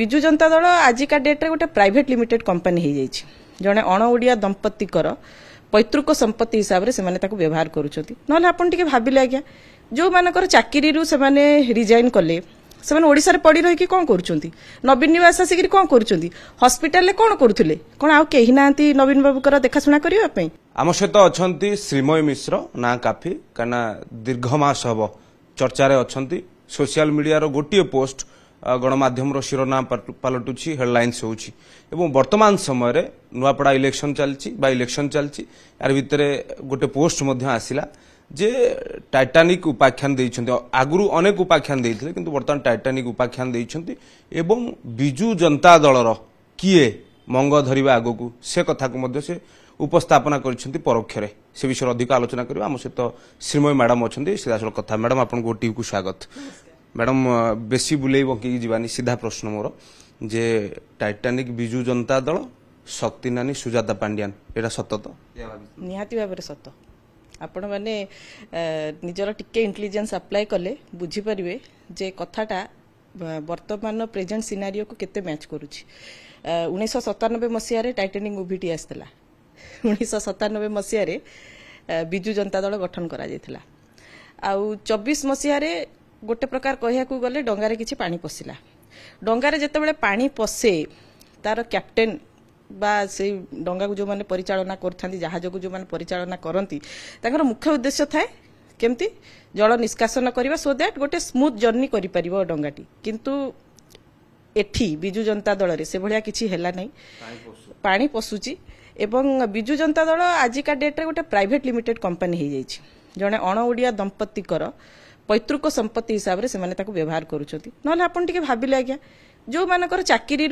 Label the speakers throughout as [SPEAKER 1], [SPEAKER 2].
[SPEAKER 1] विजु जनता दल आजिका डेट्रे गोटे private limited company हो जाइए जड़े अण ओडिया दंपतिकर पैतृक संपत्ति हिसाब से व्यवहार करुँच आपटे भाविले आज्ञा जो मानकर चाकरी रिजाइन कले से ओडिशा पड़ी रही कौन करुँच नवीन निवास आसिक कौन करुँच हस्पिटाल कौन करुले कौन आउ कहीं ना नवीन बाबूकर देखाशुना करने
[SPEAKER 2] आम सहित अच्छा श्रीमय मिश्र ना काफी कहीं दीर्घ मास हम चर्चा अच्छा सोशल मीडिया गोटे पोस्ट गणमाध्यम शिरोनाम पलटुची हेडलाइंस होउची एवं वर्तमान समय नुआपड़ा इलेक्शन चलची इलेक्शन चलची यार भितर गोटे पोस्ट मध्य आसिला जे टाइटानिक उपाख्यान देइछन्ती आगुरु अनेक उपाख्यान देइथिले किंतु वर्तमान टाइटानिक उपाख्यान देइछन्ती एवं बिजु जनता दलर किए मंग धरिबा आगकू से कथा को मध्य से उपस्थापना करिसेंती परोक्षरे से विषय अधिक आलोचना करबा हम सहित श्रीमय मैडम अछन्ती सीधा कथा मैडम आपन को टीवी को स्वागत मैडम बेसी बुले बंकी जीवानी सीधा प्रश्न मोर जे टाइटानिक बिजु जनता दल शक्ति नानी सुजाता पांड्यान एटा सत तो
[SPEAKER 1] निहाती भाव सत आपण माने निजर टिके इंटेलिजेंस अप्लाई कले बुझी परिवे जे कथाटा वर्तमान प्रेजेंट सिनारियो को केते मैच करूची 1997 मसिया रे टाइटानिक मूवीटी आस्तेला 1997 मसिया रे बिजु जनता दल गठन करा जायतिला आउ 24 मसिया रे गोटे प्रकार कहया को गले डंगारे किछि पानी पसिला डंगारे जेतेबेले पानी पसे तार कैप्टेन बा से डंगा को जो माने परिचालना करथांती जहाज को जो माने परिचालना करंती ताकर मुख्य उद्देश्य थाए केमती जल निष्कासन करिवा सो दैट गोटे स्मूथ जर्नी करि परिबो डंगाटी किंतु एठी बिजु जनता दल रे से भलिया किछि हेला नै पानी पसुची एवं बिजु जनता दल आजिका डेट रे गोटे प्राइवेट लिमिटेड कंपनी हो जाइए जड़े अण ओडिया दंपतिकर पैतृक संपत्ति हिसाब से व्यवहार करुँच आपटे भाविले आज्ञा जो मानकर चाकरी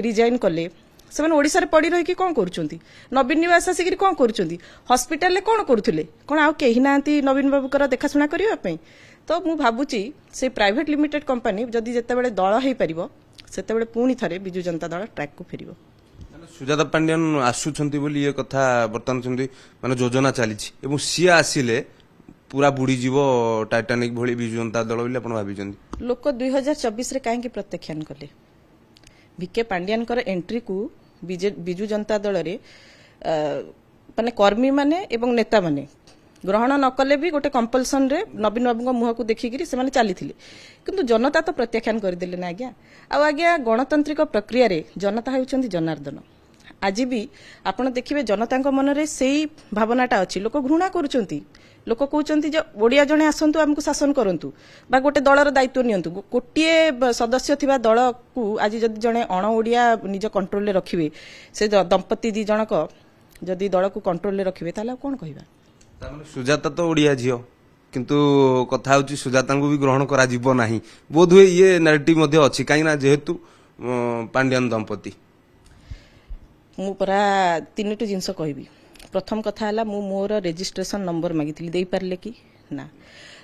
[SPEAKER 1] रिजाइन कले से ओडिशा पड़ी रही कौन करुँच नवीन निवास आसिक कौन करुँच हस्पिटाल कौन करुले कौन आउ कहीं ना नवीन बाबूकर देखाशुना करने तो मु भावुची से प्राइवेट लिमिटेड कंपनी जदि जितेबाला दल हो पार से पुणी थे बिजु जनता दल ट्रैक को फेर
[SPEAKER 2] सुजाता पांड्यान आसुछंती बोली ये कथा बर्तमान माने योजना चली सी आसिले पूरा बुड़ी जीव टाइटानिक भली बिजु जनता दल बोली आपण भाबिचंती
[SPEAKER 1] लोक 2024 रे काहे प्रत्याख्यान कले भिके पांड्यान कर एंट्री को बिजु जनता दल रे माने कर्मी माने एवं नेता माने ग्रहण न कले भी गोटे कंपल्सन रे नवीन बाबू मुह को देखिकी से चली किंतु जनता तो प्रत्याख्यान करदेले ना आज्ञा आज्ञा गणतांत्रिक प्रक्रिया रे जनता होउछंती जनार्दन आज भी आपण देखिबे जनता मन रे सेही भावनाटा अछि लोक घृणा करूछंती लोक कहते जे ओडिया जने आसंतु हमको शासन करंतु बा गोटे दलर दायित्व नियंतु गोटे सदस्य थिबा दल को आज जदि जने अण ओडिया निज कंट्रोल रे रखिबे से दंपति दी जनक जदि दल को कंट्रोल रे रखिबे ताला कोन कहबा
[SPEAKER 2] तामाने सुजाता तो ओडिया झियो किंतु कथा होची सुजाता को भी ग्रहण करा जीवो नाही बोध हुए ये नैरेटिव मध्ये अछि काईना जेहेतु पांड्यान दंपति
[SPEAKER 1] मु परा तीनटी जिंस कहबी प्रथम कथा है मु मोर रेजिस्ट्रेशन नंबर मागिथिली देई पारले कि ना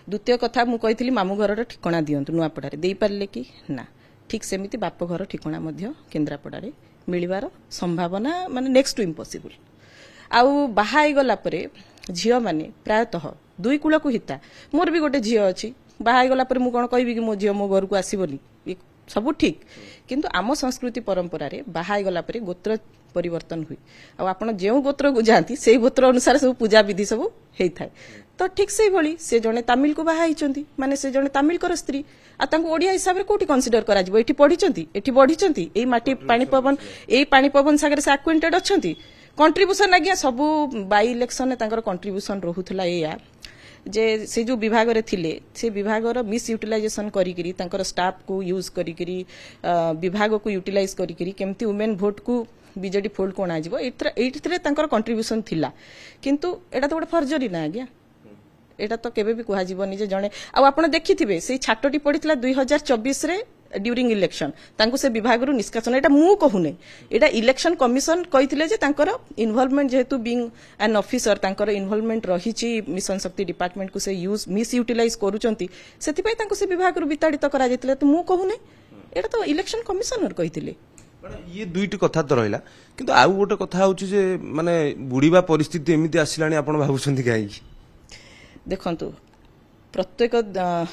[SPEAKER 1] द्वितीय कथा मु कहिथिली मामू घर ठिकणा दियंतु नुआपड़ारे देई पारले कि ना ठीक सेमिति बाप घर ठिकणा मध्य केन्द्रापड़ारे मिलिबार संभावना माने नेक्स्ट टू इम्पॉसिबल आउ बाहाई गला परे झियो माने प्रायतः दुई कूल को हिता मोर भी गोटे झियो अछि बाहाई गला परे मु कोन कहबी कि मो झियो मो घर को आसीबोनी सब ठीक किंतु आम संस्कृति परंपरा रे बाहाई गला परे गोत्र परिवर्तन हुई आपण जो गोत्र को जाती से गोत्र अनुसार सब पूजा विधि सब होता है तो ठीक से भली से जने तमिल को बाहा होती माने से जने तमिल कर स्त्री ओडिया हिसाब से कौटी कनसीडर करा जिवो एठी पढ़ी एठी बढ़ी एई माटी पानी पवन सागर से एक्वेंटेड अच्छी कंट्रीब्यूशन आज्ञा सबू बाई इलेक्शन कंट्रीब्यूशन रोहुला या जे से जो विभाग रे थिले से विभाग रो मिस यूटिलाइजेशन करिकरी तांकर स्टाफ को यूज करिकरी विभाग को यूटिलाइज करिकरी केमती वुमेन वोट को बीजेडी फोल्ड कोना जिवो एइथरे तांकर कंट्रीब्यूशन थिला किंतु एटा तो गोटे फर्जरी ना आज्ञा एटा तो केबे भी कुहा जीवनी जे जणे आ आपण देखिथिबे से छाटटी पडितला 2024 रे ड्यूरिंग इलेक्शन तांको से विभाग रु निष्कासन एटा मु कहूने एटा इलेक्शन कमिशन कहिथिले जे तांकर इन्वॉल्वमेंट जेहेतु बीइंग एन ऑफिसर तांकर इन्वॉल्वमेंट रहिछि मिशन शक्ति डिपार्टमेंट को से यूज मिस यूटिलाइज करूचंती सेति पई तांको से विभाग रु विताड़ित करा जैतिले तो मु कहूने एटा तो इलेक्शन कमिशनर कहिथिले
[SPEAKER 2] ये दुईटी कथा तो रहा किंतु आउ गोटे कथा होची जे माने बुड़ीबा परिस्थिति एमिति आसिलानी आपण भाबुछंती काई
[SPEAKER 1] देखंतु प्रत्येक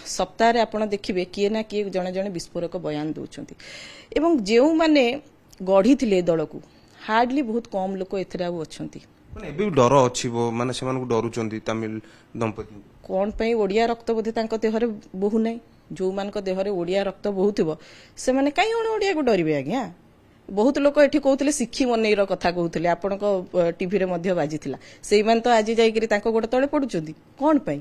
[SPEAKER 1] सप्ताह आपण देखिए किए ना किए जड़े जड़े विस्फोरक बयान दौरान एवं जो मैंने गढ़ी थे दल को हार्डली बहुत कम लोक एथरे अच्छा
[SPEAKER 2] डर अच्छी माने से डरुचंती तमिल दंपति
[SPEAKER 1] कौन पे ओडिया रक्त बोधे देहरे बोहू ना जो मान देहरे ओडिया रक्त बोहुथिबो से माने कहीं ओडिया को डरबे आज्ञा बहुत लोक एठी कहउतले सिक्खी मनईर कथा कहउतले आपनक टीवी रे मध्य बाजिथिला सेई मान तो आज जाई करी तांको गोटे तळे पडुचंदी कोन पई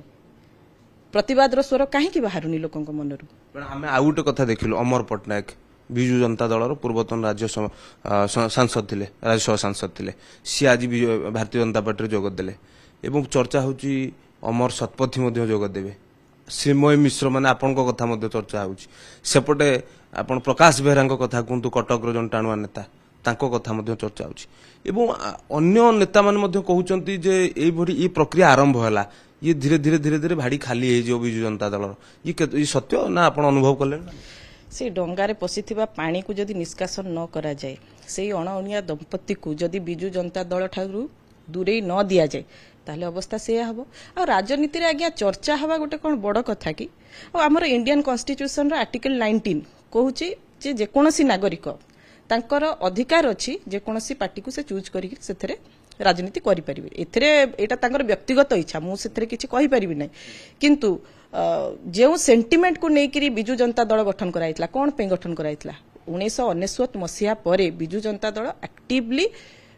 [SPEAKER 1] प्रतिवाद स्वर कहीं बाहरुनी लोकों मनरू
[SPEAKER 2] आम आउ गोटे कथा देखिलु अमर पट्टनायक विजु जनता दल पूर्वतन राज्य सांसद थे राज्यसभा सांसद थे सी आज भारतीय जनता पार्टी जोगदेले एवं चर्चा होची अमर शतपथी जोगदेवे श्रीमय मिश्र माने आपण कथा चर्चा होची सेपटे आपण प्रकाश बेहरा कथा कहतु कटक जन टाणुआ नेता तांको कथा चर्चा होची एवं अन्य नेता माने कहउचंती जे एई भरी ई प्रक्रिया आरंभ होला ये धीरे धीरे धीरे धीरे भाड़ी खाली हो विजु जनता दल ये सत्य ना आप अनुभव कले
[SPEAKER 1] से डंगारे पशिथिबा पानी को जदि निष्कासन न करा जाए से अणअणिया दंपति को जदि विजु जनता दल ठारू दूरे न दिया जाए ताहले अवस्था से हम आ राजनीति रे आज्ञा चर्चा हवा गोटे कौन बड़ कथा कि आमर इंडियन कॉन्स्टिट्यूशन आर्टिकल 19 कहूची जे जेकोसी नागरिक तांकर अधिकार अछि जेकोसी पार्टी को से चूज करी सेथरे राजनीति करि परिबे एथरे एटा तांकर व्यक्तिगत इच्छा मु सेथरे किछि कहि परिबि नै किंतु जे सेंटिमेंट को नेकिरी बिजु जनता दल गठन कराइतला कोन पे गठन कराइतला 1999 मसिया परे बिजु जनता दल एक्टिवली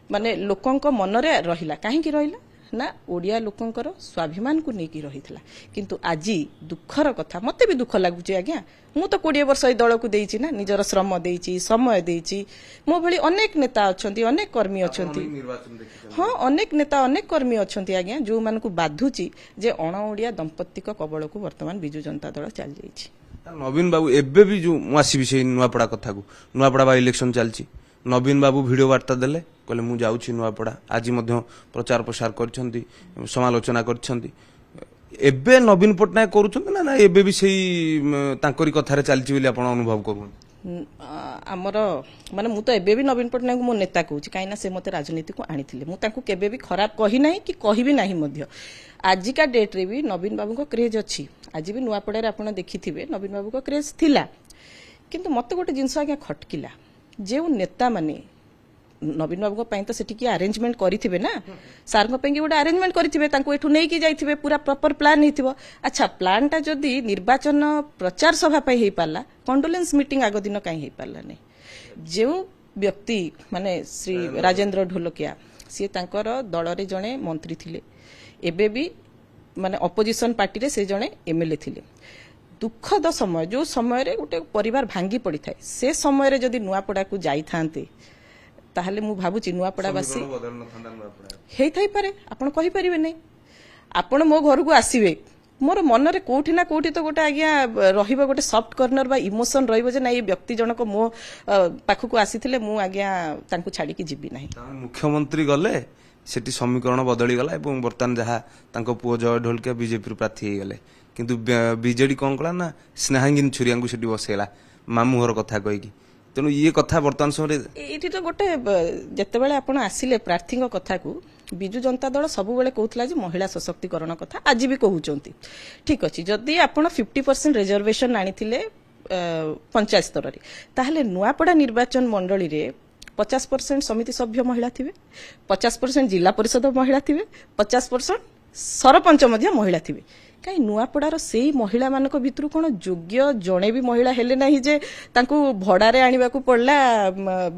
[SPEAKER 1] माने लोकंक मनरे रहिला काहे कि रहिला ना ओडिया लोकंकर स्वाभिमान को नेकी रहितला किंतु आजी दुखर कथा मते भी दुख लागुची आज्ञा मु तो 20 वर्ष ए दल को देइची ना निजर श्रम देइची समय देइची मो भली अनेक नेता अछंती अनेक कर्मी अछंती हां अनेक नेता अनेक कर्मी अछंती आज्ञा जो मान को बाधुची जे अण ओडिया दंपति को कबळ को वर्तमान बिजु जनता दल चल जाईची
[SPEAKER 2] नवीन बाबू एबे भी जो आसी विषय नुआपड़ा कथा को नुआपड़ा बा इलेक्शन चलची नवीन बाबू वीडियो वार्ता देले कहले मु जाउची नुआपड़ा आज मध्य प्रचार प्रसार करछंती समालोचना करछंती एबे नवीन पटनायक करूछंती ना एबे भी सेही तांकरी कथारे चलची बोली आपण अनुभव करू
[SPEAKER 1] आमर माने मु तो एबे भी नवीन पटनायक मो नेता कहूची काइना से मते राजनीति को आनिथिले मु तांको केबे भी खराब कहि नाही कि कहिबी नाही मध्य आजिका डेट रे भी नवीन बाबू को क्रेज अछि आज भी नुआपड़ा रे आपण देखिथिबे नवीन बाबू को क्रेज थिला किंतु मते गोटे जिंस आगे खटकिला जे नेता माने नवीन बाबू तो सेठी की अरेंजमेंट करिथिबे ना सार को पेंगी गोटे अरेंजमेंट करिथिबे तांको एठु नै की जाइथिबे पूरा प्रॉपर प्लान हेतिबो अच्छा प्लान टा जदी निर्वाचन प्रचार सभा पई हेई पाला कंडोलेंस मीटिंग आगो दिन काई हेई पाला नै जे व्यक्ति माने श्री राजेंद्र ढोलकिया सी तांकर दल रे जणे मंत्री थिले एबे भी माने अपोजिशन पार्टी रे से जणे एमएलए थिले दुखद समय जो समय रे गोटे परिवार भांगी पड़ी थाए से समय रे जदी नुआपड़ा को जाई थांते ताहले मु भाबुची नुआपड़ावासी हेई थाई पारे आपण कहि परिबे नै आपण मो घर को आसीबे मोर मन रे कोठी ना कोठी तो गोटे आज्ञा रहिबो गोटे सॉफ्ट कॉर्नर बा इमोशन रहिबो जे ना ये व्यक्ति जनक मो पाखु को आसीथिले मु आज्ञा तांको छाडी की जिबी नाही
[SPEAKER 2] मुख्यमंत्री गले सेठी समीकरण बदली गला एवं वर्तमान जहा तांको पुओ जय ढोलकिया बीजेपी प्रार्थी हे गले किंतु बीजेडी कौन कला ना स्नेहांगिन छुरिया को सेठी बसेला मामू घर कथा कहि तेणु ये कथा वर्तमान समय
[SPEAKER 1] ये तो गोटे जितेबाला आपण आसिले प्रार्थी कथा को बिजु जनता दल सब बेले कहूला महिला सशक्तिकरण कथा आज भी कहउचंती ठीक अच्छे जदि आपण 50% रिजर्वेशन आनिथिले पंचायत स्तर रे ताहले नुआपड़ा निर्वाचन मंडली रे 50% समिति सभ्य महिला थिबे 50% जिला परिषद महिला थिबे 50% सरपंच मध्य महिला थिबे कहीं नुआपड़ार से महिला मानक भितर कौन योग्य जड़े भी महिला हेले ना जे तांको भड़ारे आनिबा को पड़ला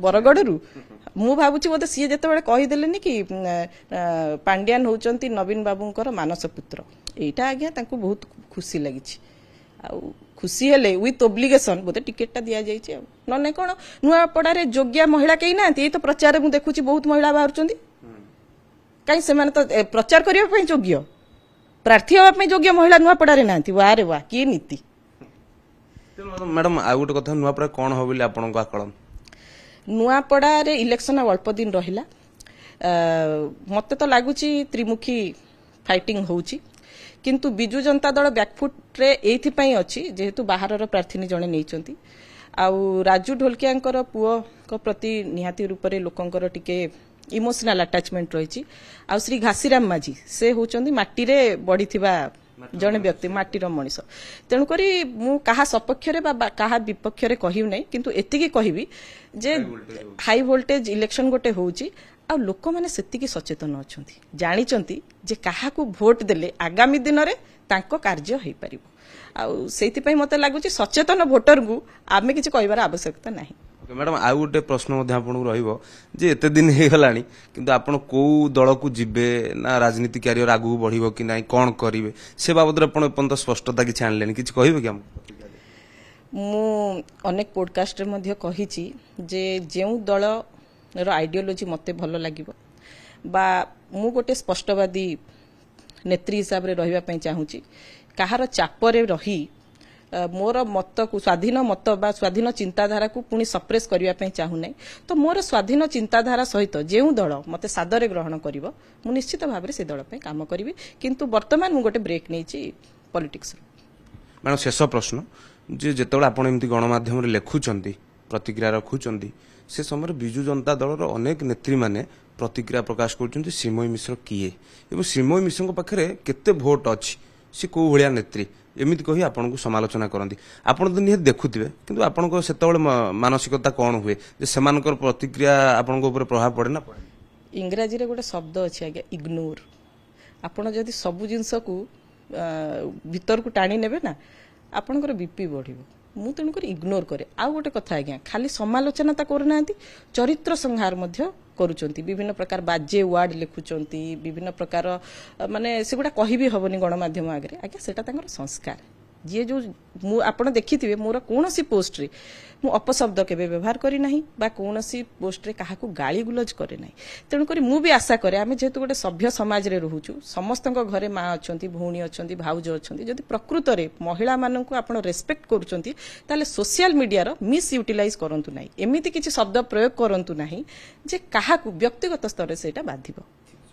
[SPEAKER 1] बरगड़रू मु भाबुची बोधे सी जेतेबेले कहिदेलेनी कि पांड्यान होचंती नवीन बाबूंकर मानस पुत्र एटा आज्ञा तांको बहुत खुशी लागिछि आ खुशी हेले विथ ओब्लिगेशन बोधे टिकेट टा दिया जाइछि न नै कोन नुआपड़ारे योग्य महिला केही ना तो प्रचार मु देखुछि बहुत महिला बाहरचंती कहीं से माने तो प्रचार करिया पई योग्य प्रार्थी हवा योग्य महिला नुआपड़ा रे नांती वाह रे वाह की नीति
[SPEAKER 2] मैडम आ गोटे कथा नुआपड़ा कौन हो बोली आपन आकलन
[SPEAKER 1] नुआपड़ा रे इलेक्शन अल्प दिन रहिला मते तो लागुची त्रिमुखी फाइटिंग होउची किंतु बिजु जनता दल बैकफुट रे एथि पई अछि जेहेतु बाहर रो प्रार्थी जणे नेइचंती आउ राजू ढोलकियांकर पुओ को प्रति निहाती रूप रे लोकंकर टिके इमोशनल अटैचमेंट रही आ श्री घासीराम माझी से होचंदी माटी रे बढी थिबा जड़े व्यक्ति माटीर मनीष तेणुक मु कहा सपक्ष कहा विपक्ष कहू ना किंतु एतिकी कहबी जे हाई वोल्टेज इलेक्शन गोटे होउची आ लोक माने सेतिकी सचेतन अछंती जानिचंती जे काहाकू भोट देले आगामी दिन रे तांको कार्य हेई परिबो आ सेति पई मते लागुची सचेतन भोटर को आमे किछि कहबार आवश्यकता नाही।
[SPEAKER 2] मैडम आउ गोटे प्रश्न आपको रहिबो जे एते दिन हे गलानी किंतु आपण को दल को जिबे ना राजनीति कैरियर आगु बढ़िबो कि नाही कोन करिवे से बाबद रे आपण पर्यंत स्पष्टता किछि आनलेनी किछि कहबो कि हम
[SPEAKER 1] मु अनेक पॉडकास्ट रे मध्ये कहिछि जे जेउ दल रो आइडियोलॉजी मते भलो लागिबो बा मु गोटे स्पष्टवादी नेत्री हिसाब रे रहिबा पई चाहूची काहार चापरे रही मोर मत को स्वाधीन मत बा स्वाधीन चिंताधारा को पुणी सप्रेस करने पे चाहू ना तो मोर स्वाधीन चिंताधारा सहित जो दल मते सादरे ग्रहण करिवो मु निश्चित भाव से दल पे काम करिवि किंतु वर्तमान मु गोटे ब्रेक नेछि पॉलिटिक्स।
[SPEAKER 2] मैडम शेष प्रश्न जे जेतबेला आपण एमती गणमाध्यम रे लेखुचंती प्रतिक्रिया रखुचंती से समय बिजु जनता दल रो अनेक नेत्री माने प्रतिक्रिया प्रकाश करुचंती श्रीमयी मिश्र किए एवं श्रीमयी मिश्र पाखे केते भोट अछि सी को भलिया नेत्री एमिति कही आपन को समालोचना करंती आपण तो निहे देखुथिबे किंतु आपन को सेतबेले मानसिकता कोन हुए जे समानकर प्रतिक्रिया आपन को ऊपर प्रभाव पड़े ना पड़े।
[SPEAKER 1] इंग्रजी रे गोटे शब्द अछि आगे इग्नोर आपण जदि सब जिंस को भीतर को टाणी नेबे ना आपनकर बीपी बढ़िबो मु तेणुक इग्नोर करे आ गोटे कथा आज्ञा खाली समालोचना करना चरित्र संहार मध्य करुचंती विभिन्न प्रकार बाजे वार्ड लिखुचंती विभिन्न प्रकार माने सेगुडा कहि भी हबनी गणमाध्यम आगे आज्ञा सेटा तांकर संस्कार जी जो मु आपण देखिथिबे मोर कोनोसी पोस्ट रे मु अपशब्द केबे व्यवहार करी नाही बा कोनोसी पोस्ट रे काहाकू गाली गुलज करे नाही तेणु करी मु भी आशा करे आमे जेतु गोटे सभ्य समाज रे रहूचु समस्तक घरे माँ अछंती भौणी अछंती भाउज अछंती जदि प्रकृत रे महिला माननकू आपण रेस्पेक्ट करूचंती ताले सोशल मीडिया रो मिस यूटिलाइज करंतु नाही एमिति किछि शब्द प्रयोग करंतु नाही जे काहाकू व्यक्तिगत स्तर रे सेटा बाधिबो।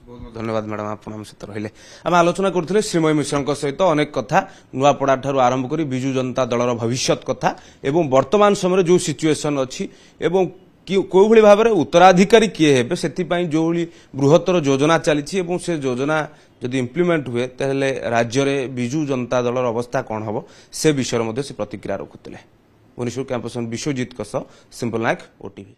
[SPEAKER 2] बहुत बहुत धन्यवाद मैडम आपण हम सहित रहिले आम आलोचना करथिले श्रीमयी मिश्र सहित अनेक कथा नुआपड़ा ठारू आरंभ करी बिजु जनता दलर भविष्यत कथा एवं वर्तमान समय जो सिचुएशन अछि एवं को भली भाव में उत्तराधिकारी किए हेबे सेति पई जो बृहत्तर योजना चली एवं से योजना जदि इम्प्लीमेंट हुए ताहले राज्य रे बिजु जनता दलर अवस्था कौन हबो से विषय मध्ये से प्रतिक्रिया रखुतिले। भुवनेश्वर कैंपस विश्वजीत सिंपल नायक ओटीवी।